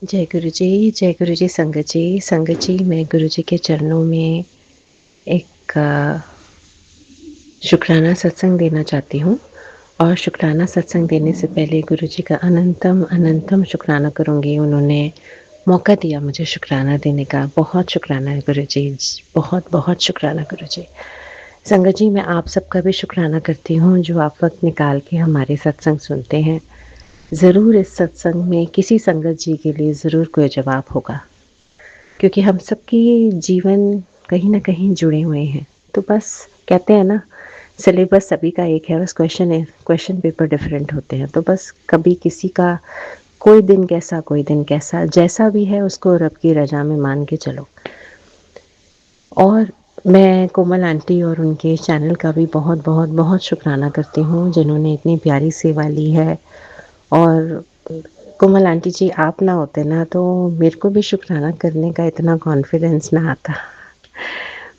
जय गुरु जी, संगत जी। संगत जी, मैं गुरु जी के चरणों में एक शुक्राना सत्संग देना चाहती हूँ। और शुक्राना सत्संग देने से पहले गुरु जी का अनंतम अनंतम शुक्राना करूँगी। उन्होंने मौका दिया मुझे शुक्राना देने का। बहुत शुक्राना है गुरु जी, बहुत बहुत शुक्राना गुरु जी। संगत जी, मैं आप सबका भी शुक्राना करती हूँ जो आप वक्त निकाल के हमारे सत्संग सुनते हैं। ज़रूर इस सत्संग में किसी संगत जी के लिए ज़रूर कोई जवाब होगा, क्योंकि हम सबके जीवन कहीं न कहीं जुड़े हुए हैं। तो बस कहते हैं ना, सिलेबस सभी का एक है, बस क्वेश्चन पेपर डिफरेंट होते हैं। तो बस कभी किसी का कोई दिन कैसा, कोई दिन कैसा, जैसा भी है उसको रब की रज़ा में मान के चलो। और मैं कोमल आंटी और उनके चैनल का भी बहुत बहुत बहुत शुक्राना करती हूँ, जिन्होंने इतनी प्यारी सेवा ली है। और कोमल आंटी जी, आप ना होते ना तो मेरे को भी शुक्राना करने का इतना कॉन्फिडेंस ना आता।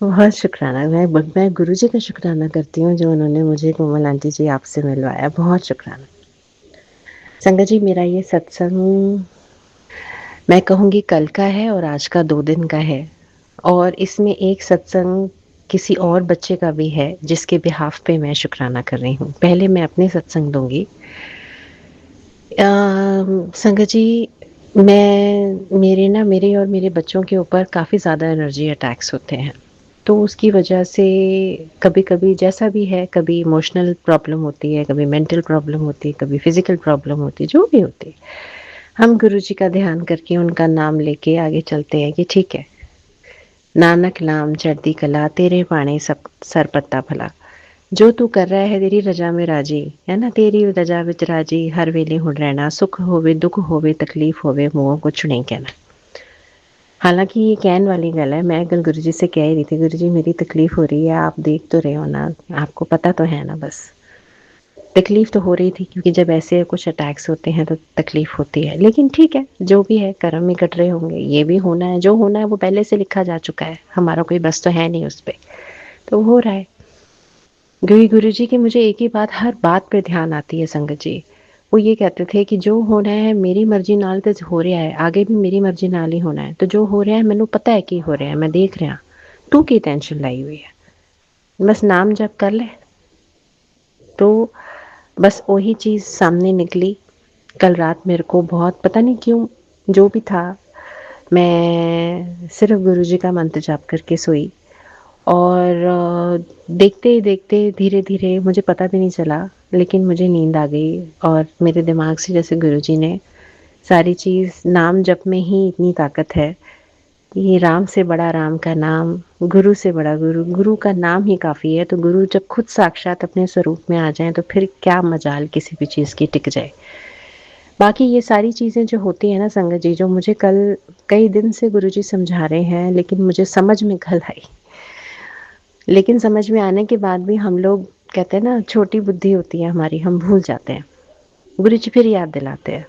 बहुत शुक्राना। मैं गुरु जी का शुक्राना करती हूँ जो उन्होंने मुझे कोमल आंटी जी आपसे मिलवाया। बहुत शुक्राना। संगत जी, मेरा ये सत्संग मैं कहूँगी कल का है और आज का 2 दिन का है। और इसमें एक सत्संग किसी और बच्चे का भी है जिसके बिहाफ पे मैं शुक्राना कर रही हूँ। पहले मैं अपने सत्संग दूँगी। संगत जी, मेरे और मेरे बच्चों के ऊपर काफ़ी ज़्यादा एनर्जी अटैक्स होते हैं। तो उसकी वजह से कभी-कभी जैसा भी है, कभी इमोशनल प्रॉब्लम होती है, कभी मेंटल प्रॉब्लम होती है, कभी फिज़िकल प्रॉब्लम होती है, जो भी होती है। हम गुरु जी का ध्यान करके उनका नाम लेके आगे चलते हैं कि ठीक है, नानक नाम चढ़ती कला, तेरे पाणे सब सर पत्ता भला। जो तू कर रहा है तेरी रजा में राजी है ना, तेरी रजा विच राजी हर वेले हुण रहना। सुख होवे दुख होवे तकलीफ होवे, मोह कुछ नहीं कहना। हालांकि ये कहने वाली गल है, मैं कल गुरु जी से कह ही रही थी, गुरु जी मेरी तकलीफ हो रही है, आप देख तो रहे हो ना, आपको पता तो है ना। बस तकलीफ तो हो रही थी, क्योंकि जब ऐसे कुछ अटैक्स होते हैं तो तकलीफ होती है। लेकिन ठीक है, जो भी है कर्म में कट रहे होंगे, ये भी होना है। जो होना है वो पहले से लिखा जा चुका है, हमारा कोई बस तो है नहीं उस पर। तो हो रहा है। गुरु जी की मुझे एक ही बात, हर बात पे ध्यान आती है संगत जी। वो ये कहते थे कि जो होना है मेरी मर्जी नाल तो हो रहा है, आगे भी मेरी मर्जी नाल ही होना है। तो जो हो रहा है मैनू पता है कि हो रहा है, मैं देख रहा। तू की टेंशन लाई हुई है, बस नाम जप कर ले। तो बस वही चीज़ सामने निकली। कल रात मेरे को बहुत, पता नहीं क्यों, जो भी था, मैं सिर्फ गुरु जी का मंत्र जाप करके सोई। और देखते ही देखते धीरे धीरे मुझे पता भी नहीं चला, लेकिन मुझे नींद आ गई। और मेरे दिमाग से जैसे गुरु जी ने सारी चीज़, नाम जप में ही इतनी ताकत है कि राम से बड़ा राम का नाम, गुरु से बड़ा गुरु, गुरु का नाम ही काफ़ी है। तो गुरु जब खुद साक्षात अपने स्वरूप में आ जाएं तो फिर क्या मजाल किसी भी चीज़ की टिक जाए। बाकी ये सारी चीज़ें जो होती है ना संगत जी, जो मुझे कल कई दिन से गुरु जी समझा रहे हैं, लेकिन मुझे समझ में कल आई। लेकिन समझ में आने के बाद भी हम लोग कहते हैं ना, छोटी बुद्धि होती है हमारी, हम भूल जाते हैं। गुरु जी फिर याद दिलाते हैं।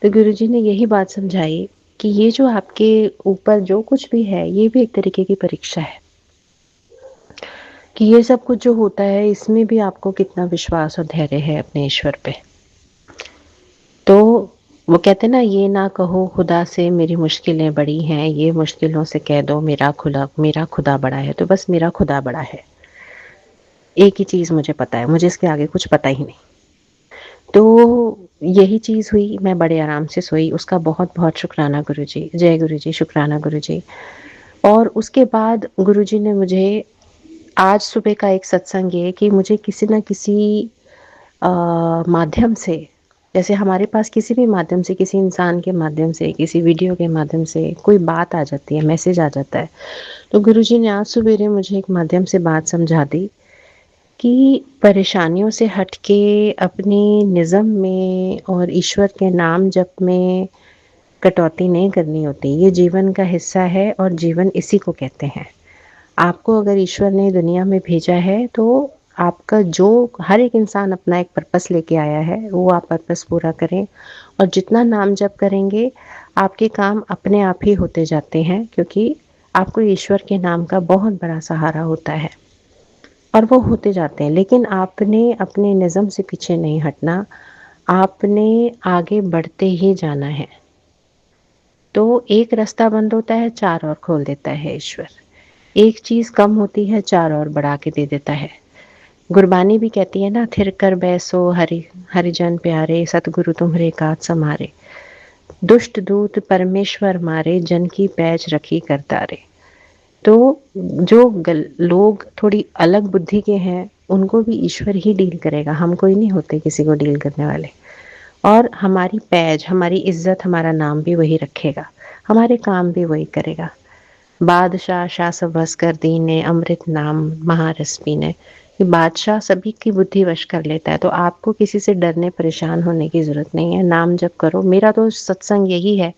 तो गुरु जी ने यही बात समझाई कि ये जो आपके ऊपर जो कुछ भी है, ये भी एक तरीके की परीक्षा है, कि ये सब कुछ जो होता है इसमें भी आपको कितना विश्वास और धैर्य है अपने ईश्वर पे। तो वो कहते हैं ना, ये ना कहो खुदा से मेरी मुश्किलें बड़ी हैं, ये मुश्किलों से कह दो मेरा खुदा बड़ा है। तो बस मेरा खुदा बड़ा है, एक ही चीज़ मुझे पता है, मुझे इसके आगे कुछ पता ही नहीं। तो यही चीज़ हुई, मैं बड़े आराम से सोई। उसका बहुत बहुत शुक्राना गुरु जी। जय गुरु जी, शुक्राना गुरु जी। और उसके बाद गुरु जी ने मुझे आज सुबह का एक सत्संग ये कि मुझे किसी न किसी माध्यम से, जैसे हमारे पास किसी भी माध्यम से, किसी इंसान के माध्यम से, किसी वीडियो के माध्यम से कोई बात आ जाती है, मैसेज आ जाता है। तो गुरु जी ने आज सवेरे मुझे एक माध्यम से बात समझा दी कि परेशानियों से हट के अपनी निज़म में और ईश्वर के नाम जप में कटौती नहीं करनी होती। ये जीवन का हिस्सा है और जीवन इसी को कहते हैं। आपको अगर ईश्वर ने दुनिया में भेजा है तो आपका जो, हर एक इंसान अपना एक पर्पस लेके आया है, वो आप पर्पस पूरा करें। और जितना नाम जप करेंगे आपके काम अपने आप ही होते जाते हैं, क्योंकि आपको ईश्वर के नाम का बहुत बड़ा सहारा होता है और वो होते जाते हैं। लेकिन आपने अपने निज़म से पीछे नहीं हटना, आपने आगे बढ़ते ही जाना है। तो एक रास्ता बंद होता है, 4 और खोल देता है ईश्वर। एक चीज़ कम होती है, 4 और बढ़ा के दे देता है। गुरबानी भी कहती है ना, थिर कर बैसो हरिजन प्यारे, सतगुरु तुम्हरे काज समारे, दुष्ट दूत परमेश्वर मारे, जन की पैज रखी करतारे। तो जो लोग थोड़ी अलग बुद्धि के हैं, उनको भी ईश्वर ही डील करेगा, हम कोई नहीं होते किसी को डील करने वाले। और हमारी पैज, हमारी इज्जत, हमारा नाम भी वही रखेगा, हमारे काम भी वही करेगा। बादशाह शाह सब बस कर दीने, अमृत नाम महारस पीने। ये बादशाह सभी की बुद्धि वश कर लेता है, तो आपको किसी से डरने परेशान होने की जरूरत नहीं है। नाम जप करो। मेरा तो सत्संग यही है,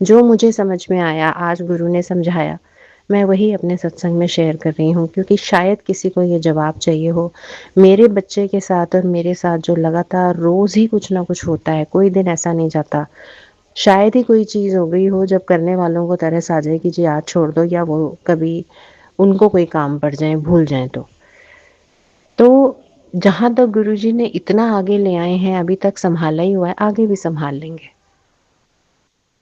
जो मुझे समझ में आया, आज गुरु ने समझाया, मैं वही अपने सत्संग में शेयर कर रही हूँ, क्योंकि शायद किसी को ये जवाब चाहिए हो। मेरे बच्चे के साथ और मेरे साथ जो लगातार रोज ही कुछ ना कुछ होता है, कोई दिन ऐसा नहीं जाता, शायद ही कोई चीज़ हो गई हो जब करने वालों को तरस आ जाए कि जी आज छोड़ दो, या वो कभी उनको कोई काम पड़ जाए, भूल जाए। तो जहाँ तक गुरुजी ने इतना आगे ले आए हैं, अभी तक संभाला ही हुआ है, आगे भी संभाल लेंगे।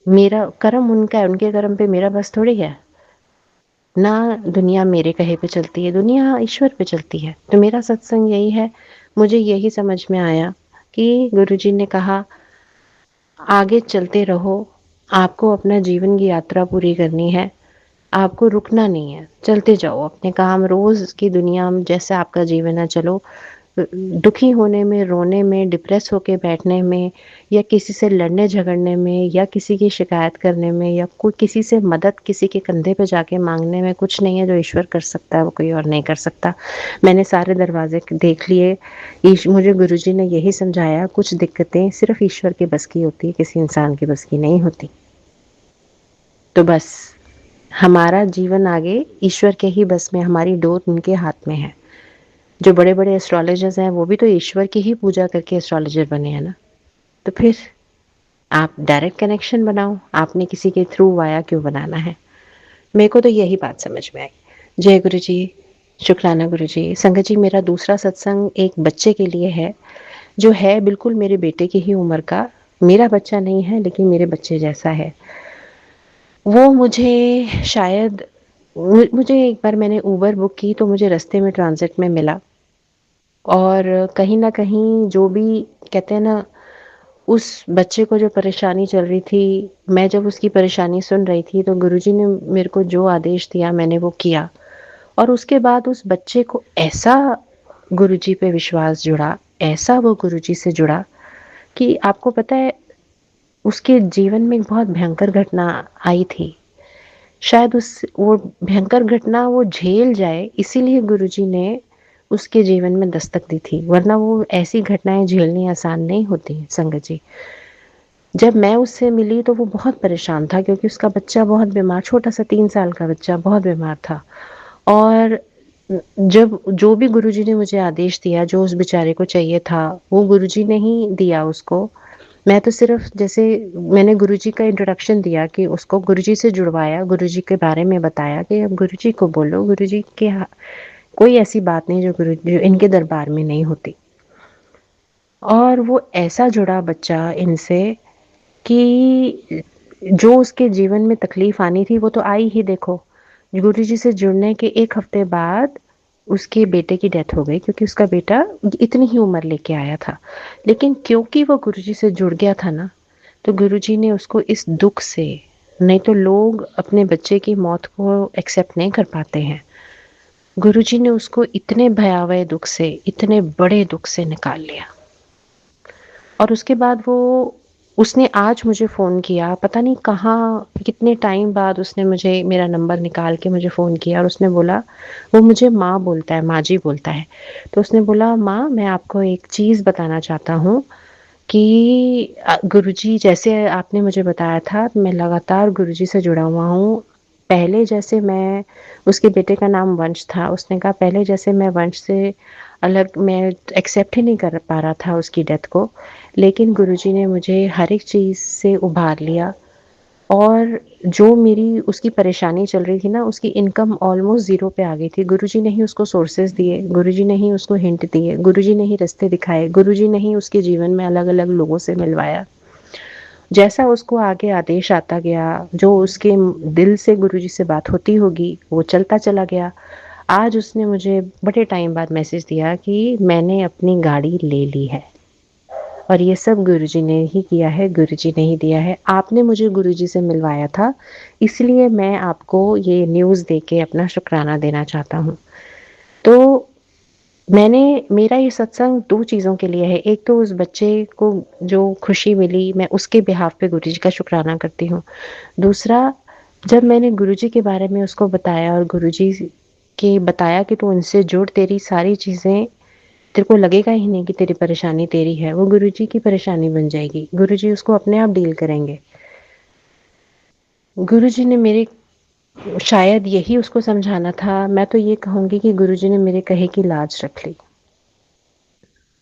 मेरा कर्म उनका है, उनके कर्म पे मेरा बस थोड़ी है ना। दुनिया मेरे कहे पे चलती है, दुनिया ईश्वर पे चलती है। तो मेरा सत्संग यही है। मुझे यही समझ में आया कि गुरुजी ने कहा, आगे चलते रहो, आपको अपना जीवन की यात्रा पूरी करनी है, आपको रुकना नहीं है, चलते जाओ अपने काम, रोज की दुनिया में जैसे आपका जीवन है चलो। दुखी होने में, रोने में, डिप्रेस होके बैठने में, या किसी से लड़ने झगड़ने में, या किसी की शिकायत करने में, या कोई किसी से मदद किसी के कंधे पे जाके मांगने में कुछ नहीं है। जो ईश्वर कर सकता है वो कोई और नहीं कर सकता। मैंने सारे दरवाजे देख लिए। मुझे गुरुजी ने यही समझाया, कुछ दिक्कतें सिर्फ ईश्वर के बस की होती है, किसी इंसान के बस की नहीं होती। तो बस हमारा जीवन आगे ईश्वर के ही बस में, हमारी डोर उनके हाथ में है। जो बड़े बड़े एस्ट्रोलॉजर्स हैं, वो भी तो ईश्वर की ही पूजा करके एस्ट्रोलॉजर बने हैं ना। तो फिर आप डायरेक्ट कनेक्शन बनाओ, आपने किसी के थ्रू वाया क्यों बनाना है। मेरे को तो यही बात समझ में आई। जय गुरु जी, शुक्राना गुरु जी। संगत जी, मेरा दूसरा सत्संग एक बच्चे के लिए है, जो है बिल्कुल मेरे बेटे की ही उम्र का। मेरा बच्चा नहीं है, लेकिन मेरे बच्चे जैसा है। वो मुझे शायद मुझे एक बार मैंने उबर बुक की, तो मुझे रास्ते में ट्रांजिट में मिला। और कहीं न कहीं जो भी कहते हैं ना, उस बच्चे को जो परेशानी चल रही थी, मैं जब उसकी परेशानी सुन रही थी, तो गुरुजी ने मेरे को जो आदेश दिया मैंने वो किया। और उसके बाद उस बच्चे को ऐसा गुरुजी पे विश्वास जुड़ा, ऐसा वो गुरुजी से जुड़ा कि आपको पता है, उसके जीवन में एक बहुत भयंकर घटना आई थी। शायद उस वो भयंकर घटना वो झेल जाए, इसीलिए गुरुजी ने उसके जीवन में दस्तक दी थी, वरना वो ऐसी घटनाएं झेलनी आसान नहीं होती संगत जी। जब मैं उससे मिली तो वो बहुत परेशान था, क्योंकि उसका बच्चा बहुत बीमार, छोटा सा 3 साल का बच्चा बहुत बीमार था। और जब जो भी गुरुजी ने मुझे आदेश दिया, जो उस बेचारे को चाहिए था, वो गुरुजी ने ही दिया उसको। मैं तो सिर्फ जैसे मैंने गुरुजी का इंट्रोडक्शन दिया कि उसको गुरुजी से जुड़वाया, गुरुजी के बारे में बताया कि अब गुरुजी को बोलो, गुरुजी के कोई ऐसी बात नहीं जो इनके दरबार में नहीं होती। और वो ऐसा जुड़ा बच्चा इनसे कि जो उसके जीवन में तकलीफ आनी थी वो तो आई ही। देखो, गुरुजी से जुड़ने के 1 हफ्ते बाद उसके बेटे की डेथ हो गई, क्योंकि उसका बेटा इतनी ही उम्र लेके आया था। लेकिन क्योंकि वो गुरुजी से जुड़ गया था ना, तो गुरुजी ने उसको इस दुख से, नहीं तो लोग अपने बच्चे की मौत को एक्सेप्ट नहीं कर पाते हैं, गुरुजी ने उसको इतने भयावह दुख से, इतने बड़े दुख से निकाल लिया। और उसके बाद वो, उसने आज मुझे फ़ोन किया, पता नहीं कहाँ कितने टाइम बाद उसने मुझे मेरा नंबर निकाल के मुझे फ़ोन किया, और उसने बोला, वो मुझे माँ बोलता है, माँ जी बोलता है। तो उसने बोला, माँ मैं आपको एक चीज़ बताना चाहता हूँ कि गुरुजी जैसे आपने मुझे बताया था, मैं लगातार गुरुजी से जुड़ा हुआ हूँ। पहले जैसे मैं, उसके बेटे का नाम वंश था, उसने कहा पहले जैसे मैं वंश से अलग, मैं एक्सेप्ट ही नहीं कर पा रहा था उसकी डेथ को। लेकिन गुरुजी ने मुझे हर एक चीज़ से उभार लिया। और जो मेरी उसकी परेशानी चल रही थी ना, उसकी इनकम ऑलमोस्ट ज़ीरो पे आ गई थी। गुरुजी ने ही उसको सोर्सेज़ दिए, गुरुजी ने ही उसको हिंट दिए, गुरुजी ने ही रास्ते दिखाए, गुरुजी ने ही उसके जीवन में अलग-अलग लोगों से मिलवाया। जैसा उसको आगे आदेश आता गया, जो उसके दिल से गुरुजी से बात होती होगी, वो चलता चला गया। आज उसने मुझे बड़े टाइम बाद मैसेज दिया कि मैंने अपनी गाड़ी ले ली है और ये सब गुरुजी ने ही किया है, गुरुजी ने ही दिया है। आपने मुझे गुरुजी से मिलवाया था, इसलिए मैं आपको ये न्यूज़ देके अपना शुक्राना देना चाहता हूँ। तो मेरा ये सत्संग 2 चीज़ों के लिए है। एक तो उस बच्चे को जो खुशी मिली, मैं उसके बिहाफ़ पे गुरुजी का शुक्राना करती हूँ। दूसरा, जब मैंने गुरुजी के बारे में उसको बताया और गुरुजी के बताया कि तू इनसे जुड़, तेरी सारी चीज़ें, तेरे को लगेगा ही नहीं कि तेरी परेशानी तेरी है, वो गुरुजी की परेशानी बन जाएगी। गुरुजी उसको अपने आप डील करेंगे। गुरुजी ने मेरे शायद यही उसको समझाना था। मैं तो ये कहूँगी कि गुरुजी ने मेरे कहे की लाज रख ली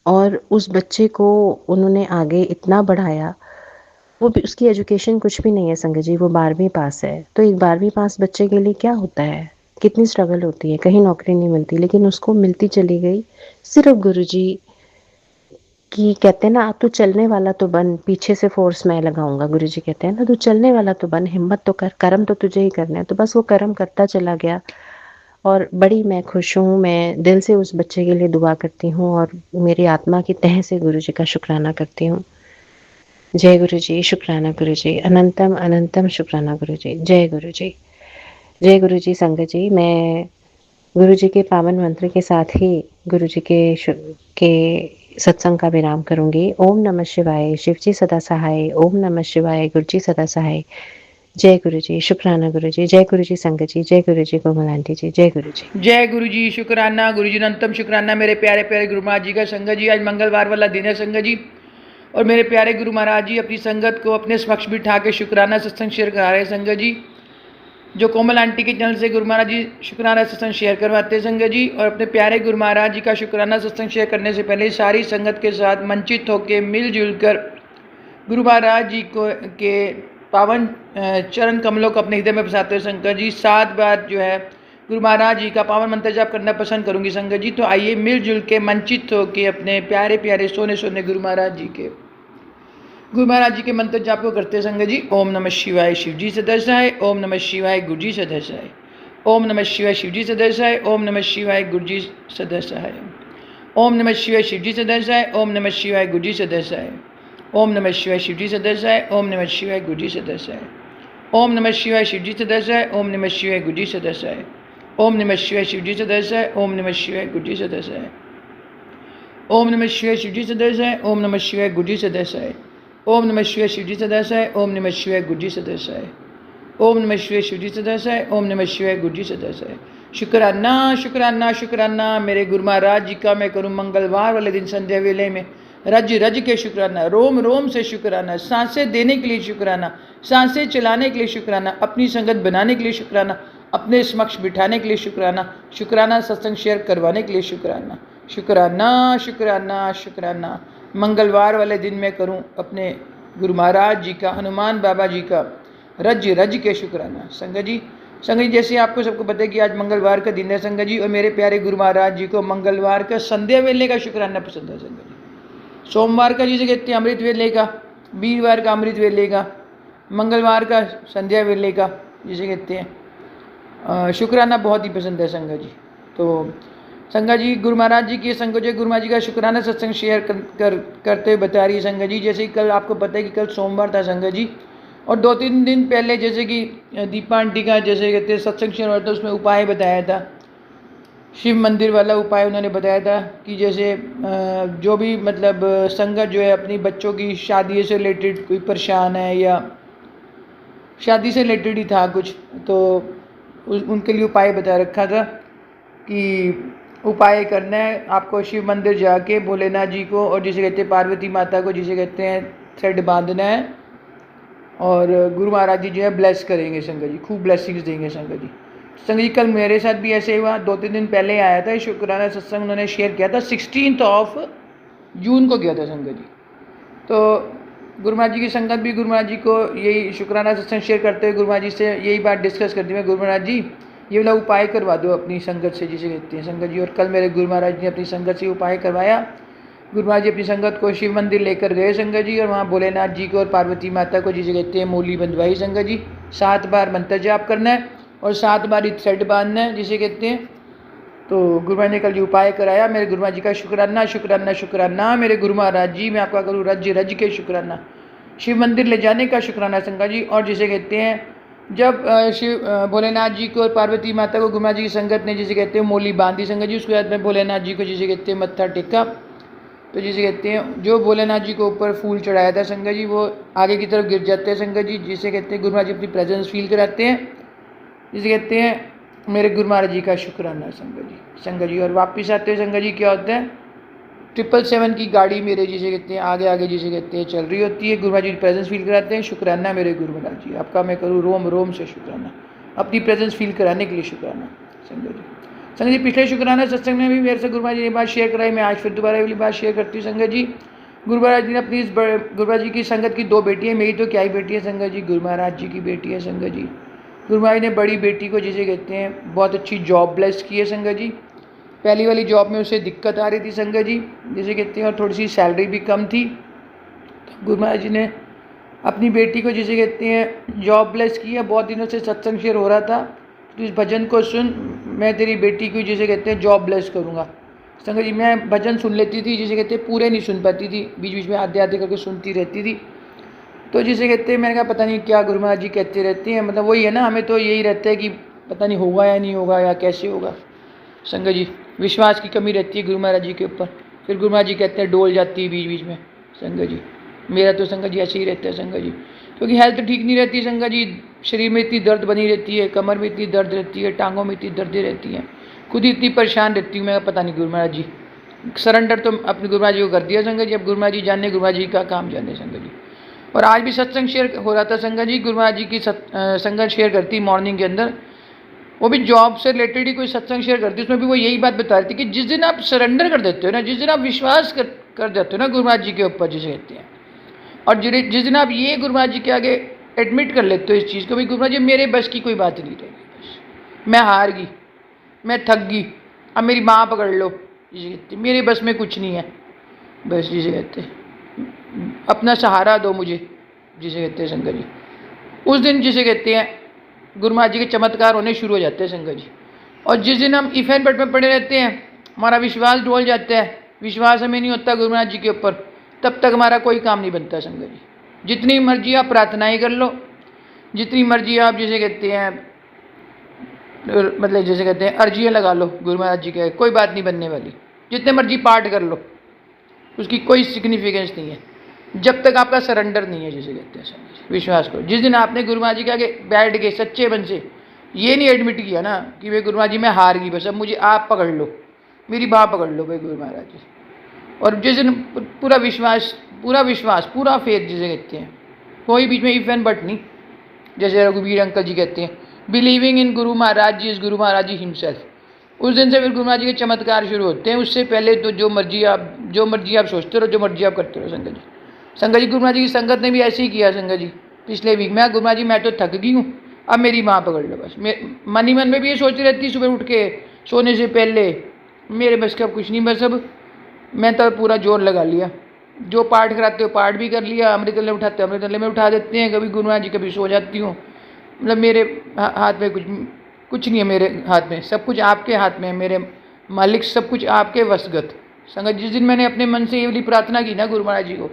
और उस बच्चे को उन्होंने आगे इतना बढ़ाया। वो भी, उसकी एजुकेशन कुछ भी नहीं है संगत जी, वो 12वीं पास है। तो एक 12वीं पास बच्चे के लिए क्या होता है, कितनी स्ट्रगल होती है, कहीं नौकरी नहीं मिलती, लेकिन उसको मिलती चली गई सिर्फ गुरुजी की। कहते हैं ना, तू चलने वाला तो बन, पीछे से फोर्स मैं लगाऊंगा। गुरुजी कहते हैं ना, तू चलने वाला तो बन, हिम्मत तो कर, कर्म तो तुझे ही करना है। तो बस वो कर्म करता चला गया और बड़ी मैं खुश हूँ। मैं दिल से उस बच्चे के लिए दुआ करती हूँ और मेरी आत्मा की तह से गुरुजी का शुक्राना करती हूँ। जय गुरु जी, शुक्राना गुरु जी, अनंतम अनंतम शुक्राना गुरु जी, जय गुरु जी। जय गुरु जी संगत जी। मैं गुरु जी के पावन मंत्र के साथ ही गुरु जी के सत्संग का विराम करूंगी। ओम नमः शिवाय, शिव जी सदा सहाय। ओम नमः शिवाय, गुरु जी सदा सहाय। जय गुरु जी, शुक्राना गुरु जी, जय गुरु जी संगत जी, जय गुरु जी कोमल आंटी जी, जय गुरु जी। जय गुरु जी, शुक्राना गुरु जी, अनंतम शुक्राना मेरे प्यारे प्यारे गुरु महाराज जी का। संगत जी, आज मंगलवार वाला दिन है संगत जी, और मेरे प्यारे गुरु महाराज जी अपनी संगत को अपने समक्ष बिठा के शुक्राना सत्संग शेयर करा रहे हैं संगत जी। जो कोमल आंटी के चैनल से गुरु महाराज जी शुक्राना सत्संग शेयर करवाते हैं संगत जी, और अपने प्यारे गुरु महाराज जी का शुक्राना सत्संग शेयर करने से पहले सारी संगत के साथ मंचित होकर मिलजुल कर गुरु महाराज जी को के पावन चरण कमलों को अपने हृदय में बसाते हुए संगत जी 7 बार जो है गुरु महाराज जी का पावन मंत्र जाप करना पसंद करूंगी संगत जी। तो आइए मिलजुल के मंचित होकर अपने प्यारे प्यारे सोने सोने गुरु महाराज जी के मंत्र जाप को करते संगत जी। ओम नमः शिवाय, शिव जी सदस्याय। ओम नमः शिवाय, गुरु जी सदस्याय। ओम नमः शिवाय, शिव जी सदस्याय। ओम नमः शिवाय, गुरु जी सदस्याय। ओम नमः शिवाय, शिव जी सदस्याय। ओम नमः शिवाय, गुरु जी सदस्याय। ओम नमः शिवाय, शिव जी सदस्याय। ओम नमः शिवाय, गुरु जी सदस्याय। ओम नमः शिवाय, शिव जी सदस्याय। ओम नमः शिवाय, गुरु जी सदस्याय। ओम नमः शिवाय, शिव जी सदस्याय। ओम नमः शिवाय, गुरु जी सदस्याय। ओम नमः शिवाय, शिव जी सदस्याय। ओम नमः शिवाय, गुरु जी सदस्याय। ओम नमः शिवाय, शिव जी सदस्याय। ओम नमः शिवाय, गुरु जी सदस्याय। ओम नमः शिवाय, शिव जी सदस्याय। ओम नमः शिवाय, गुरु जी सदस्याय। शुक्राना शुक्राना शुक्राना मेरे गुरु महाराज जी का मैं करूं मंगलवार वाले दिन संध्या वेले में रज रज के शुक्राना, रोम रोम से शुक्राना, सांसें देने के लिए शुक्राना, सांसें चलाने के लिए शुक्राना, अपनी संगत बनाने के लिए शुक्राना, अपने समक्ष बिठाने के लिए शुक्राना, शुक्राना सत्संग शेयर करवाने के लिए शुक्राना, शुक्राना शुक्राना शुक्राना। मंगलवार वाले दिन में करूं अपने गुरु महाराज जी का, हनुमान बाबा जी का रज रज के शुक्राना संगत जी। संगत जी, जैसे आपको सबको पता है कि आज मंगलवार का दिन है संगत जी, और मेरे प्यारे गुरु महाराज जी को मंगलवार का संध्या वेले का शुक्राना पसंद है संगत जी। सोमवार का जिसे कहते हैं अमृत वेले का, वीरवार का अमृत वेले का, मंगलवार का संध्या वेले का जिसे कहते हैं शुक्राना बहुत ही पसंद है संगत जी। तो संगत जी गुरु महाराज जी की संगत जी गुरु महाराज जी का शुक्राना सत्संग शेयर करते हुए बता रही है संगत जी। जैसे कल आपको पता है कि कल सोमवार था संगत जी, और 2-3 दिन पहले जैसे कि दीपा आंटी का जैसे कहते हैं सत्संग शेयर हुआ था, उसमें उपाय बताया था, शिव मंदिर वाला उपाय उन्होंने बताया था कि जैसे जो भी मतलब संगत जो है अपनी बच्चों की शादी से रिलेटेड कोई परेशान है या शादी से रिलेटेड ही था कुछ, तो उनके लिए उपाय बता रखा था कि उपाय करना है आपको शिव मंदिर जाके भोलेनाथ जी को और जिसे कहते हैं पार्वती माता को जिसे कहते हैं थ्रेड बांधना है, और गुरु महाराज जी जो है ब्लेस करेंगे संगत जी, खूब ब्लेसिंग्स देंगे संगत जी। संगत जी कल मेरे साथ भी ऐसे हुआ, 2-3 दिन पहले आया था शुक्राना सत्संग उन्होंने शेयर किया था, 16 जून को किया था संगत जी। तो गुरु महाराज जी की संगत भी गुरु महाराज जी को यही शुक्राना सत्संग शेयर करते हुए गुरु महाराज जी से यही बात डिस्कस करती है, गुरु महाराज जी ये वाला उपाय करवा दो अपनी संगत से जिसे कहते हैं संगत जी। और कल मेरे गुरु महाराज जी ने अपनी संगत से उपाय करवाया, गुरु महाराज जी अपनी संगत को शिव मंदिर लेकर गए संगत जी, और वहाँ भोलेनाथ जी को और पार्वती माता को जिसे कहते हैं मूली बंधवाई संगत जी। 7 बार मंत्र जाप करना है और 7 बार थ्रेड बांधना है जिसे कहते हैं। तो गुरु महाराज ने कल जी उपाय कराया। मेरे गुरु महाराज जी का शुक्राना शुक्राना शुक्राना। मेरे गुरु महाराज जी मैं आपका करूँ रज रज के शुक्राना। शिव मंदिर ले जाने का शुक्राना संगत जी। और जिसे कहते हैं जब शिव भोलेनाथ जी को और पार्वती माता को गुरु महाराज जी की संगत ने जिसे कहते हैं मोली बांधी संगत जी, उसके बाद में भोलेनाथ जी को जिसे कहते हैं मत्था टेका। तो जिसे कहते हैं जो भोलेनाथ जी को ऊपर फूल चढ़ाया था संगत जी वो आगे की तरफ गिर जाते हैं संगत जी, जिसे कहते हैं गुरु महाराज जी अपनी प्रेजेंस फील कराते हैं, जिसे कहते हैं मेरे गुरु महाराज जी का शुक्राना संगत जी। और वापस आते हैं संगत जी क्या होता है 777 की गाड़ी मेरे जिसे कहते हैं आगे आगे जिसे कहते हैं चल रही होती है। गुरु महाराज जी प्रेजेंस फील कराते हैं। शुक्राना मेरे गुरु महाराज जी, आपका मैं करूँ रोम रोम से शुक्राना, अपनी प्रेजेंस फील कराने के लिए शुक्राना संगत जी। संगत जी पिछले शुक्राना सत्संग में भी मेरे से गुरु महाराज जी ने बात शेयर कराई, मैं आज फिर दोबारा वाली बात शेयर करती हूँ संगत जी। गुरु महाराज जी ने अपनी गुरु महाराज जी की संगत की 2 बेटी है, मेरी तो क्या ही बेटी है संगत जी, गुरु महाराज जी की बेटी है संगत जी। गुरु महाराज ने बड़ी बेटी को जिसे कहते हैं बहुत अच्छी जॉब ब्लेस की है संगत जी। पहली वाली जॉब में उसे दिक्कत आ रही थी संगत जी जिसे कहते हैं, और थोड़ी सी सैलरी भी कम थी। तो गुरु महाराज जी ने अपनी बेटी को जिसे कहते हैं जॉब ब्लेस किया। बहुत दिनों से सत्संग शेयर हो रहा था, तो इस भजन को सुन, मैं तेरी बेटी को जिसे कहते हैं जॉब ब्लेस करूँगा संगत जी। मैं भजन सुन लेती थी जिसे कहते हैं पूरे नहीं सुन पाती थी, बीच बीच में आधे आधे करके सुनती रहती थी। तो जिसे कहते हैं मैंने कहा पता नहीं क्या गुरु महाराज जी कहते रहते हैं, मतलब वही है ना, हमें तो यही रहता है कि पता नहीं होगा या नहीं होगा या कैसे होगा संगत जी। विश्वास की कमी रहती है गुरु महाराज जी के ऊपर। फिर गुरु महाराज जी कहते हैं डोल जाती है बीच बीच में संगत जी। मेरा तो संगत जी ऐसे ही रहता है संगत जी, क्योंकि हेल्थ ठीक नहीं रहती संगत जी। शरीर में इतनी दर्द बनी रहती है, कमर में इतनी दर्द रहती है, टांगों में इतनी दर्दें रहती हैं, खुद ही इतनी परेशान रहती हूँ। मैं पता नहीं गुरु महाराज जी, सरेंडर तो अपने गुरु महाराज जी को कर दिया संगत जी। अब गुरु महाराज जी जाने, गुरु महाराज जी का काम जाने संगत जी। और आज भी सत्संग शेयर हो रहा था संगत जी, गुरु महाराज जी की संगत शेयर करती मॉर्निंग के अंदर, वो भी जॉब से रिलेटेड ही कोई सत्संग शेयर करती है। उसमें भी वो यही बात बता रही थी कि जिस दिन आप सरेंडर कर देते हो ना, जिस दिन आप विश्वास कर देते हो ना गुरु महाराज जी के ऊपर जिसे कहते हैं, और जिस दिन आप ये गुरु महाराज जी के आगे एडमिट कर लेते हो इस चीज़ को, भाई गुरु महाराज जी मेरे बस की कोई बात नहीं रहेगी, बस मैं हार गई, मैं थक गई, अब मेरी माँ पकड़ लो जिसे कहते हैं, मेरे बस में कुछ नहीं है, बस जिसे कहते हैं अपना सहारा दो मुझे जिसे कहते हैं संगत जी। उस दिन जिसे कहते हैं गुरु महाराज जी के चमत्कार होने शुरू हो जाते हैं संगत जी। और जिस दिन हम इफ एंड बट में पड़े रहते हैं, हमारा विश्वास डोल जाता है, विश्वास हमें नहीं होता गुरु महाराज जी के ऊपर, तब तक हमारा कोई काम नहीं बनता संगत जी। जितनी मर्जी आप प्रार्थनाएं कर लो, जितनी मर्जी आप जिसे कहते हैं मतलब जैसे कहते हैं अर्जियाँ लगा लो गुरु महाराज जी के, कोई बात नहीं बनने वाली। जितने मर्जी पाठ कर लो, उसकी कोई सिग्निफिकेंस नहीं है जब तक आपका सरेंडर नहीं है जिसे कहते हैं संगत जी। विश्वास करो, जिस दिन आपने गुरु महाराज जी के आगे बैठ के सच्चे मन से ये नहीं एडमिट किया ना कि भाई गुरु महाराज जी मैं हार गई, बस अब मुझे आप पकड़ लो, मेरी बाह पकड़ लो भाई गुरु महाराज जी। और जिस दिन पूरा विश्वास पूरा फेथ जिसे कहते हैं, कोई बीच में इफ एंड बट नहीं, जैसे रघुवीर अंकल जी कहते हैं believing in Guru Maharaj ji is Guru Maharaj ji himself. उस दिन से फिर गुरु महाराज जी के चमत्कार शुरू होते हैं। उससे पहले तो जो मर्जी आप सोचते रहो, जो मर्जी आप करते रहो संगत जी। संगत जी गुरु महाराज जी की संगत ने भी ऐसे ही किया संगत जी। पिछले वीक में गुरु महाराज जी मैं तो थक गई हूँ, अब मेरी माँ पकड़ लो बस। मन ही मन में भी ये सोचती रहती सुबह उठ के सोने से पहले, मेरे बस का कुछ नहीं, बस अब मैं तो पूरा जोर लगा लिया, जो पाठ कराते हो पाठ भी कर लिया, अमृतले उठाते हो अमृतले में उठा देते हैं, कभी गुरु महाराज जी कभी सो जाती हूँ। मतलब मेरे हाथ में कुछ नहीं है, मेरे हाथ में सब कुछ आपके हाथ में है, मेरे मालिक सब कुछ आपके वशगत। संगत जिस दिन मैंने अपने मन से ये वाली प्रार्थना की ना गुरु महाराज जी को,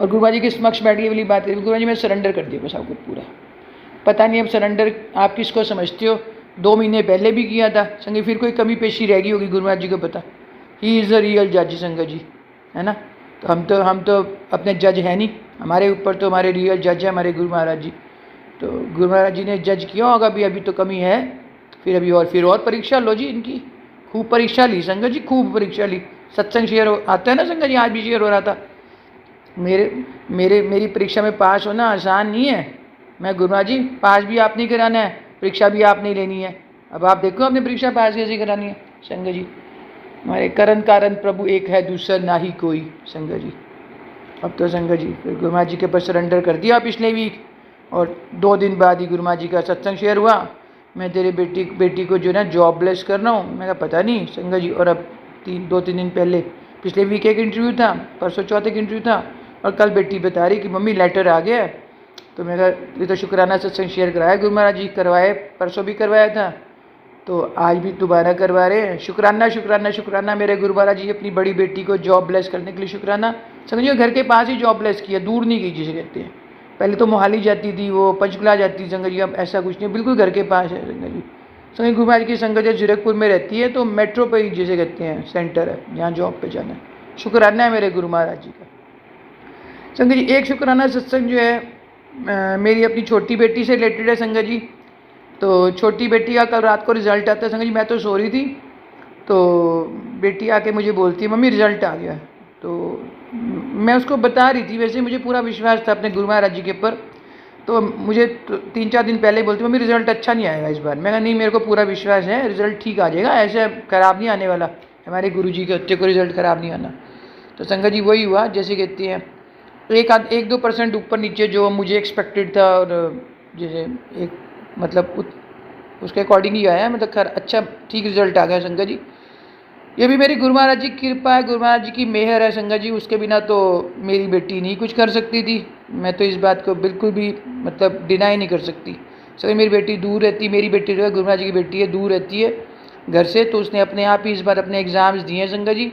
और गुरु महाराज जी के समक्ष बैठ के ये वाली बात करी, गुरु महाराज जी मैं सरेंडर कर दिया बस आपको पूरा। पता नहीं अब सरेंडर आप किसको समझते हो, 2 महीने पहले भी किया था संगत, फिर कोई कमी पेशी रह गई होगी गुरु महाराज जी को पता। ही इज़ अ रियल जज संगत जी, है ना। तो हम तो अपने जज है नहीं, हमारे ऊपर तो हमारे रियल जज है हमारे गुरु महाराज जी। तो गुरु महाराज जी ने जज किया होगा अभी तो कमी है, फिर अभी और परीक्षा लो जी इनकी। खूब परीक्षा ली संगत जी, खूब परीक्षा ली। सत्संग शेयर आता है ना संगत जी, आज भी शेयर हो रहा था। मेरी परीक्षा में पास होना आसान नहीं है। मैं गुरु महाराज जी पास भी आप नहीं कराना है, परीक्षा भी आप नहीं लेनी है। अब आप देखो अपनी परीक्षा पास कैसे करानी है संगत जी। हमारे करण कारण प्रभु एक है, दूसरा ना ही कोई संगत जी। अब तो संगत जी फिर गुरु महाराज जी के पास सरेंडर कर दिया पिछले वीक, और 2 दिन बाद ही गुरु महाराज जी का सत्संग शेयर हुआ। मैं तेरे बेटी को जो है ना जॉब ब्लेस कर रहा हूँ। मैं कहा पता नहीं संगत जी। और अब 2-3 दिन पहले पिछले वीक एक इंटरव्यू था, परसों चौथे का इंटरव्यू था, और कल बेटी बता रही कि मम्मी लेटर आ गया है। तो मैं कहा ये तो शुक्राना सत्संग शेयर कराया गुरु महाराज जी, करवाए, परसों भी करवाया था, तो आज भी दोबारा करवा रहे हैं। शुक्राना शुक्राना शुक्राना मेरे गुरु महाराज जी, अपनी बड़ी बेटी को जॉब ब्लेस करने के लिए शुक्राना। समझिए घर के पास ही जॉब ब्लेस किया, दूर नहीं गई जिसे कहते हैं। पहले तो मोहाली जाती थी, वो पंचकुला जाती थी संगत जी, अब ऐसा कुछ नहीं, बिल्कुल घर के पास है संगत जी। संगत गुरु महाराज की संगत जो जीरकपुर में रहती है, तो मेट्रो पर ही जिसे कहते हैं सेंटर है, जहाँ जॉब पे जाना है। शुक्राना है मेरे गुरु महाराज जी का। संगत जी एक शुक्राना सत्संग जो है मेरी अपनी छोटी बेटी से रिलेटेड है संगत जी। तो छोटी बेटी का कल रात को रिज़ल्ट आता है संगत जी, मैं तो सो रही थी, तो बेटी आके मुझे बोलती है मम्मी रिज़ल्ट आ गया। तो मैं उसको बता रही थी, वैसे मुझे पूरा विश्वास था अपने गुरु महाराज जी के ऊपर, तो मुझे 3-4 दिन पहले बोलती मम्मी रिज़ल्ट अच्छा नहीं आएगा इस बार। मैं कहा नहीं, मेरे को पूरा विश्वास है रिज़ल्ट ठीक आ जाएगा, ऐसे ख़राब नहीं आने वाला, हमारे गुरु जी के बच्चे को रिज़ल्ट ख़राब नहीं आना। तो संगत जी वही हुआ, जैसे कहती हैं 1-2% ऊपर नीचे जो मुझे एक्सपेक्टेड था, और जैसे एक मतलब उसके अकॉर्डिंग ही आया, मतलब खैर अच्छा ठीक रिजल्ट आ गया संगत जी। ये भी मेरी गुरु महाराज जी की कृपा है, गुरु महाराज जी की मेहर है संगत जी, उसके बिना तो मेरी बेटी नहीं कुछ कर सकती थी। मैं तो इस बात को बिल्कुल भी मतलब डिनाई नहीं कर सकती। सर मेरी बेटी दूर रहती, मेरी बेटी जो है गुरु महाराज जी की बेटी है, दूर रहती है घर से, तो उसने अपने आप ही इस बार अपने एग्ज़ाम्स दिए हैं संगत जी,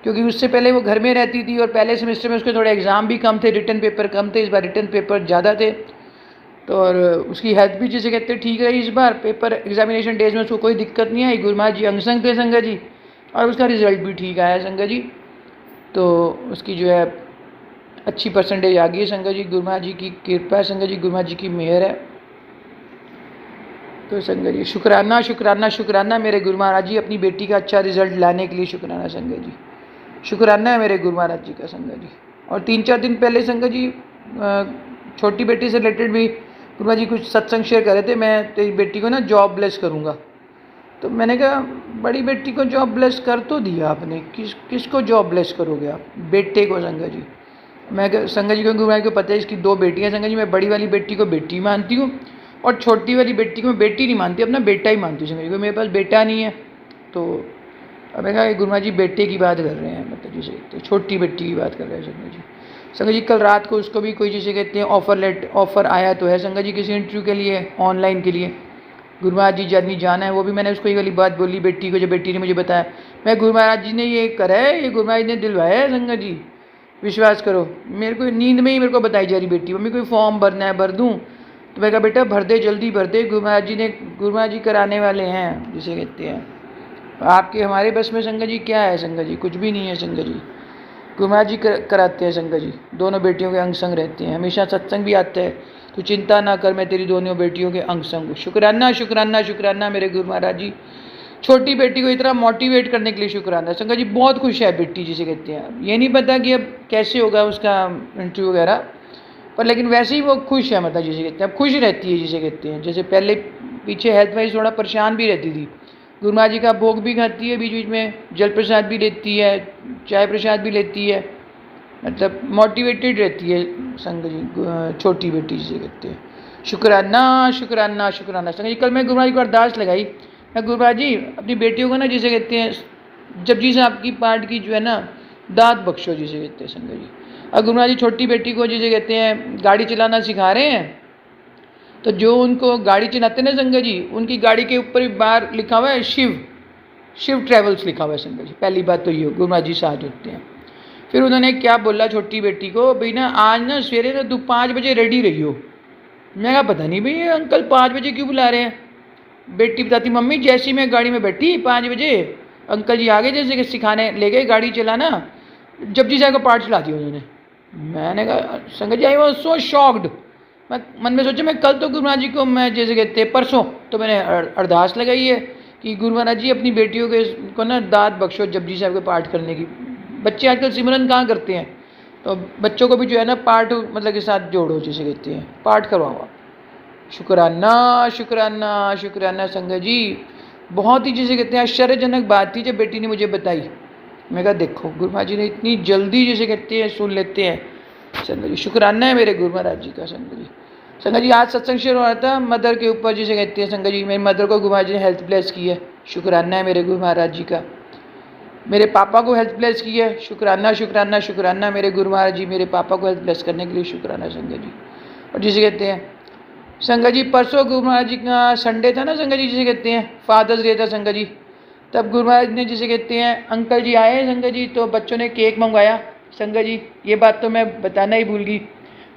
क्योंकि उससे पहले वो घर में रहती थी और पहले सेमेस्टर में उसके थोड़े एग्ज़ाम भी कम थे, रिटन पेपर कम थे, इस बार रिटन पेपर ज़्यादा थे। तो और उसकी हेल्थ भी जैसे कहते ठीक रही इस बार, पेपर एग्जामिनेशन डेज में उसको कोई दिक्कत नहीं आई, गुरु महाराज जी अंग संग थे संगत जी, और उसका रिज़ल्ट भी ठीक आया संगत जी। तो उसकी जो है अच्छी परसेंटेज आ गई है संगत जी, गुरु महाराज जी की कृपा है संगत जी, गुरु महाराज जी की मेहर है। तो संगत जी शुक्राना शुक्राना शुक्राना मेरे गुरु महाराज जी, अपनी बेटी का अच्छा रिजल्ट लाने के लिए शुक्राना संगत जी, शुक्राना है मेरे गुरु महाराज जी का संगत जी। और 3-4 दिन पहले संगत जी छोटी बेटी से रिलेटेड भी गुरु महाराज जी कुछ सत्संग शेयर कर रहे थे, मैं तेरी बेटी को ना जॉब ब्लेस करूँगा। तो मैंने कहा बड़ी बेटी को जॉब ब्लेस कर तो दिया आपने, किसको जॉब ब्लेस करोगे आप? बेटे को संगत जी। मैं संगत जी को गुरु महाराज को पता है इसकी 2 बेटियाँ संगत जी, मैं बड़ी वाली बेटी को बेटी मानती हूँ और छोटी वाली बेटी को मैं बेटी नहीं मानती, अपना बेटा ही मानती हूँ संगत जी, क्योंकि मेरे पास बेटा नहीं है। तो अब मैं कहा गुरु महाराज जी बेटे की बात कर रहे हैं, मतलब जैसे छोटी बेटी की बात कर रहे हैं संगत जी। संगत जी कल रात को उसको भी कोई जिसे कहते हैं ऑफ़र आया तो है संगत जी, किसी इंटरव्यू के लिए, ऑनलाइन के लिए। गुरु महाराज जी जर्नी जाना है, वो भी मैंने उसको ये वाली बात बोली बेटी को, जब बेटी ने मुझे बताया, मैं गुरु महाराज जी ने ये करा है, ये गुरु महाराज जी ने दिलवाया है संगत जी, विश्वास करो। मेरे को नींद में ही मेरे को बताई जा रही बेटी, मम्मी कोई फॉर्म भरना है भर दूँ? तो मैं कहा बेटा भर दे, जल्दी भर दे, गुरु महाराज जी कराने वाले हैं जिसे कहते हैं। आपके हमारे बस में संगत जी क्या है संगत जी, कुछ भी नहीं है संगत जी। गुरु महाराज जी कराते हैं संगत जी, दोनों बेटियों के अंग संग रहते हैं, हमेशा सत्संग भी आता है, तो चिंता ना कर, मैं तेरी दोनों बेटियों के अंग संग हूँ। शुक्राना शुक्राना शुक्राना मेरे गुरु महाराज जी, छोटी बेटी को इतना मोटिवेट करने के लिए शुक्राना संगत जी। बहुत खुश है बेटी जिसे कहते हैं, ये नहीं पता कि अब कैसे होगा उसका इंटरव्यू वगैरह, पर लेकिन वैसे ही वो खुश है, मतलब जिसे कहते हैं अब खुश रहती है जिसे कहते हैं। जैसे पहले पीछे हेल्थ वाइज थोड़ा परेशान भी रहती थी, गुरु महाराज जी का भोग भी खाती है, बीच बीच में जल प्रसाद भी लेती है, चाय प्रसाद भी लेती है, मतलब मोटिवेटेड रहती है संगत जी, छोटी बेटी जिसे कहते हैं। शुक्राना शुक्राना शुक्राना संगत जी। कल मैं गुरु महाराज जी को अरदास लगाई, मैं गुरु महाराज जी अपनी बेटियों को ना जिसे कहते हैं जपजी साहब की पाठ की जो है ना दात बख्शो जिसे कहते हैं संगत जी। और गुरु महाराज जी छोटी बेटी को जिसे कहते हैं गाड़ी चलाना सिखा रहे हैं, तो जो उनको गाड़ी चलाते ना संगत जी, उनकी गाड़ी के ऊपर ही बाहर लिखा हुआ है शिव ट्रैवल्स लिखा हुआ है संगत जी। पहली बात तो ये हो, गुरु महाराज जी साथ होते हैं। फिर उन्होंने क्या बोला छोटी बेटी को, भाई ना आज ना सवेरे ना तू 5 बजे रेडी रही हो। मैं कहा पता नहीं भाई अंकल 5 बजे क्यों बुला रहे हैं। बेटी बताती मम्मी जैसी मैं गाड़ी में बैठी 5 बजे अंकल जी आगे जैसे कि सिखाने ले गए गाड़ी चलाना, जपजी साहब का पाठ चला दिया उन्होंने। मैंने कहा संगत जी आई वॉज सो शॉक्ड। मैं मन में सोचा मैं कल तो गुरु महाराज जी को मैं जैसे कहते हैं परसों तो मैंने अरदास लगाई है कि गुरु महाराज जी अपनी बेटियों के को ना दात बख्शो जपजी साहब के पाठ करने की। बच्चे आजकल सिमरन कहाँ करते हैं, तो बच्चों को भी जो है ना पाठ मतलब के साथ जोड़ो जिसे कहते हैं, पाठ करवाओ। शुक्राना शुक्राना शुक्राना संगत जी। बहुत ही जिसे कहते हैं आश्चर्यजनक बात थी जब बेटी ने मुझे बताई। मैं कहा देखो गुरु महाराज जी ने इतनी जल्दी जिसे कहते हैं सुन लेते हैं संगत जी। शुक्राना है मेरे गुरु महाराज जी का संगत जी। संगत जी आज सत्संग शुरू हो रहा था मदर के ऊपर जिसे कहते हैं संगत जी, मेरी मदर को गुरु महाराज जी ने हेल्थ ब्लेस की है। शुक्राना है मेरे गुरु महाराज जी का। मेरे पापा को हेल्थ ब्लेस की है, शुक्राना शुक्राना शुक्राना मेरे गुरु महाराज जी, मेरे पापा को हेल्थ ब्लेस करने के लिए शुक्राना संगत जी। और जिसे कहते हैं संगत जी, परसों गुरु महाराज जी का संडे था ना संगत जी, जिसे कहते हैं फादर्स डे था संगत जी। तब गुरु महाराज ने जिसे कहते हैं अंकल जी आए संगत जी, तो बच्चों ने केक मंगवाया संगत जी। ये बात तो मैं बताना ही भूल गई,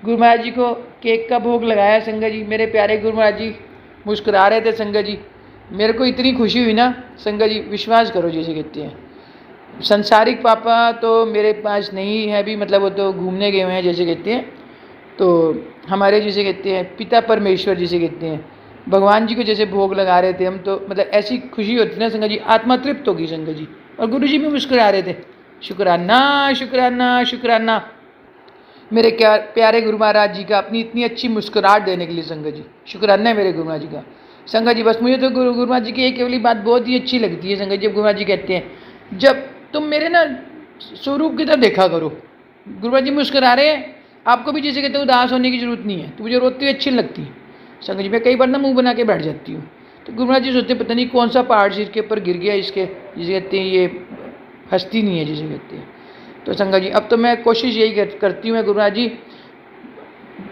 गुरु महाराज जी को केक का भोग लगाया संगत जी। मेरे प्यारे गुरु महाराज जी मुस्कुरा रहे थे संगत जी, मेरे को इतनी खुशी हुई ना संगत जी, विश्वास करो जिसे कहते हैं। संसारिक पापा तो मेरे पास नहीं है अभी, मतलब वो तो घूमने गए हुए हैं जैसे कहते हैं। तो हमारे जिसे कहते हैं पिता परमेश्वर जिसे कहते हैं भगवान जी को जैसे भोग लगा रहे थे हम, तो मतलब ऐसी खुशी होती है ना संगत जी, आत्मा तृप्त होगी संगत जी। और गुरु जी भी मुस्कुरा रहे थे, शुक्राना शुक्राना शुक्राना मेरे प्यारे गुरु महाराज जी का अपनी इतनी अच्छी मुस्कुराहट देने के लिए संगत जी, शुक्राना है मेरे गुरु महाराज जी का संगत जी। बस मुझे तो गुरु महाराज जी की एक केवली बात बहुत ही अच्छी लगती है संगत जी, जब गुरु महाराज जी कहते हैं जब तुम मेरे ना स्वरूप की तरफ देखा करो। गुरु महाराज जी मुस्कुरा रहे हैं, आपको भी जैसे कहते हैं उदास होने की जरूरत नहीं है, तो मुझे रोती हुई अच्छी लगती है संगत जी। मैं कई बार ना मुंह बना के बैठ जाती हूँ, तो गुरु महाराज जी सोचते पता नहीं कौन सा पहाड़ सिर के ऊपर गिर गया इसके, जिसे कहते हैं ये हस्ती नहीं है जिसे कहते हैं। तो संगत जी अब तो मैं कोशिश यही करती हूँ गुरु महाराज जी,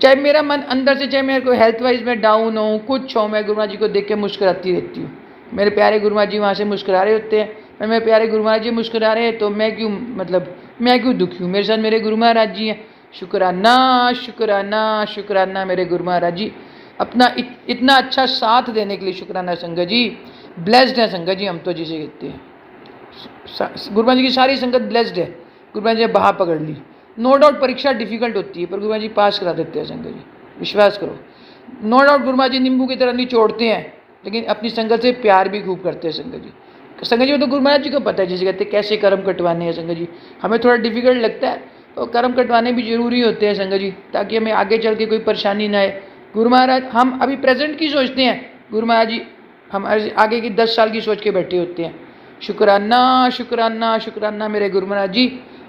चाहे मेरा मन अंदर से, चाहे मेरे को हेल्थ वाइज में डाउन हो कुछ हो, मैं गुरु महाराज जी को देख के मुस्कुराती रहती हूँ। मेरे प्यारे गुरु महाराज जी वहाँ से मुस्कुरा रहे होते हैं, मेरे प्यारे गुरु महाराज जी मुस्कुरा रहे हैं, तो मैं क्यों मतलब मैं क्यों दुखी हूँ, मेरे साथ मेरे गुरु महाराज जी हैं। शुक्राना शुक्राना शुक्राना मेरे गुरु महाराज जी, अपना इतना अच्छा साथ देने के लिए शुक्राना संगत जी। ब्लेस्ड है संगत जी हम तो जिसे कहते हैं, गुरु महाराज जी की सारी संगत ब्लेस्ड है। गुरु महाराज जी ने बहा पकड़ ली, नो डाउट परीक्षा डिफिकल्ट होती है पर गुरु महाराज जी पास करा देते हैं संगत जी, विश्वास करो। नो डाउट गुरु महाराज जी नींबू की तरह निचोड़ते हैं, लेकिन अपनी संगत से प्यार भी खूब करते हैं संगत जी। संगत जी तो गुरु महाराज जी को पता है जिसे कहते हैं कैसे कर्म कटवाने हैं संगत जी। हमें थोड़ा डिफिकल्ट लगता है, तो कर्म कटवाने भी जरूरी होते हैं संगत जी, ताकि हमें आगे चल के कोई परेशानी ना आए। गुरु महाराज हम अभी प्रेजेंट की सोचते हैं, गुरु महाराज जी हमारे आगे की 10 साल की सोच के बैठे होते हैं। शुक्राना शुक्राना शुक्राना मेरे गुरु महाराज जी,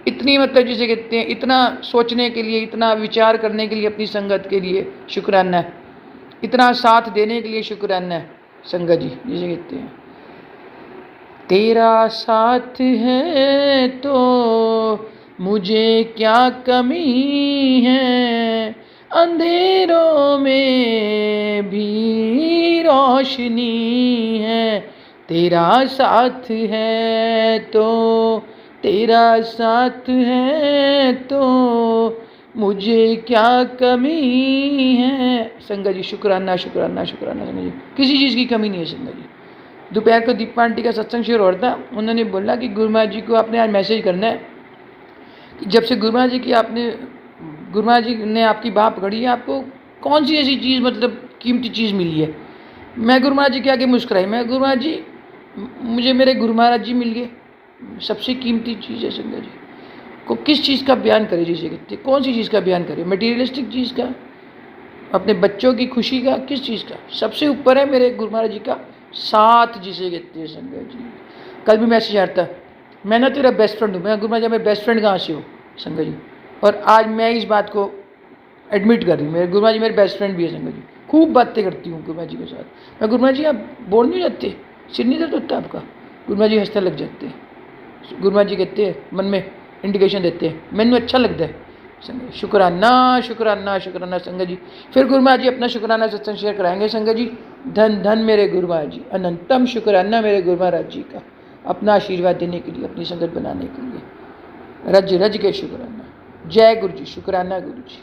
इतनी मतलब जिसे कहते हैं इतना सोचने के लिए, इतना विचार करने के लिए अपनी संगत के लिए शुक्राना है, इतना साथ देने के लिए शुक्राना है संगत जी जिसे कहते हैं। तेरा साथ है तो मुझे क्या कमी है, अंधेरों में भी रोशनी है। तेरा साथ है तो, तेरा साथ है तो मुझे क्या कमी है संगत जी। शुक्राना शुक्राना शुक्राना संगत जी, किसी चीज़ की कमी नहीं है संगत जी। दोपहर को दीपा आंटी का सत्संग शेयर हो रहा था, उन्होंने बोला कि गुरु महाराज जी को आपने आज मैसेज करना है कि जब से गुरु महाराज जी की आपने, गुरु महाराज जी ने आपकी बात पकड़ी है, आपको कौन सी ऐसी चीज़ मतलब कीमती चीज़ मिली है। मैं गुरु महाराज जी के आगे मुस्कुराई, मैं गुरु महाराज जी मुझे मेरे गुरु महाराज जी मिल गए, सबसे कीमती चीज़ है संगत जी। को किस चीज़ का बयान करे जिसे कहते, कौन सी चीज़ का बयान करे, मटीरियलिस्टिक चीज़ का, अपने बच्चों की खुशी का, किस चीज़ का। सबसे ऊपर है मेरे गुरु महाराज जी का साथ जिसे कहते हैं संगत जी। कल भी मैसेज आता है, मैं ना तेरा बेस्ट फ्रेंड हूँ। मैं गुरु महाराज जी, मैं बेस्ट फ्रेंड कहाँ से हो संगत जी। और आज मैं इस बात को एडमिट कर रही हूँ, मेरे गुरु महाराज जी मेरे बेस्ट फ्रेंड भी है संगत जी। खूब बातें करती हूँ गुरु महाराज जी के साथ। मैं गुरु महाराज जी आप बोर नहीं जाते, सिर नहीं दर्द होता आपका। गुरु महाराज जी हंसने लग जाते हैं। गुरु महाराज जी कहते हैं, मन में इंडिकेशन देते हैं, मैंने अच्छा लगता है संगत। शुक्राना शुक्राना शुक्राना संगत जी। फिर गुरु महाराज जी अपना शुक्राना सत्संग शेयर कराएंगे संगत जी। धन धन मेरे गुरु महाराज जी, अनंतम शुक्राना मेरे गुरु महाराज जी का, अपना आशीर्वाद देने के लिए, अपनी संगत बनाने के लिए। रज रज के शुक्राना। जय गुरु जी, शुक्राना गुरु जी।